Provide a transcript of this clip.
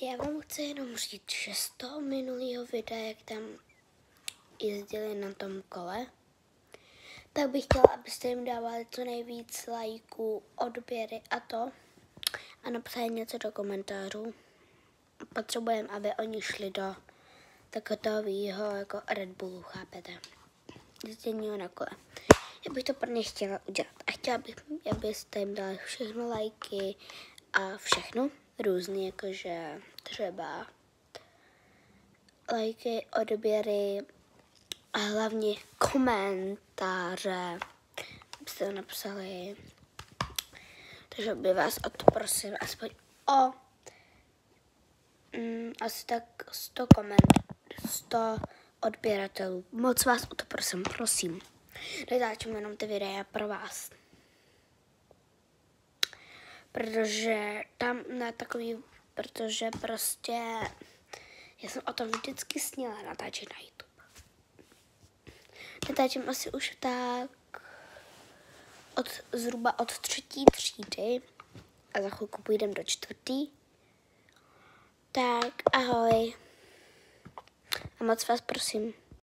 Já vám chci jenom říct, že z toho minulého videa, jak tam jezdili na tom kole, tak bych chtěla, abyste jim dávali co nejvíc lajků, odběry a to. A napsali něco do komentářů. Potřebujeme, aby oni šli do takového jako Red Bullu, chápete? Jezdění na kole. Já bych to pro ně chtěla udělat. A chtěla bych, abyste jim dali všechno lajky a všechno různý, jakože třeba lajky, odběry a hlavně komentáře, abyste to napsali. Takže by vás o to prosím aspoň o asi tak 100 odběratelů. Moc vás o to prosím. Natáčím jenom ty videa pro vás. Protože tam na takový, protože prostě já jsem o tom vždycky sněla natáčet na YouTube. Natáčím asi už tak zhruba od 3. třídy a za chvilku půjdem do 4. Tak ahoj. A moc vás prosím.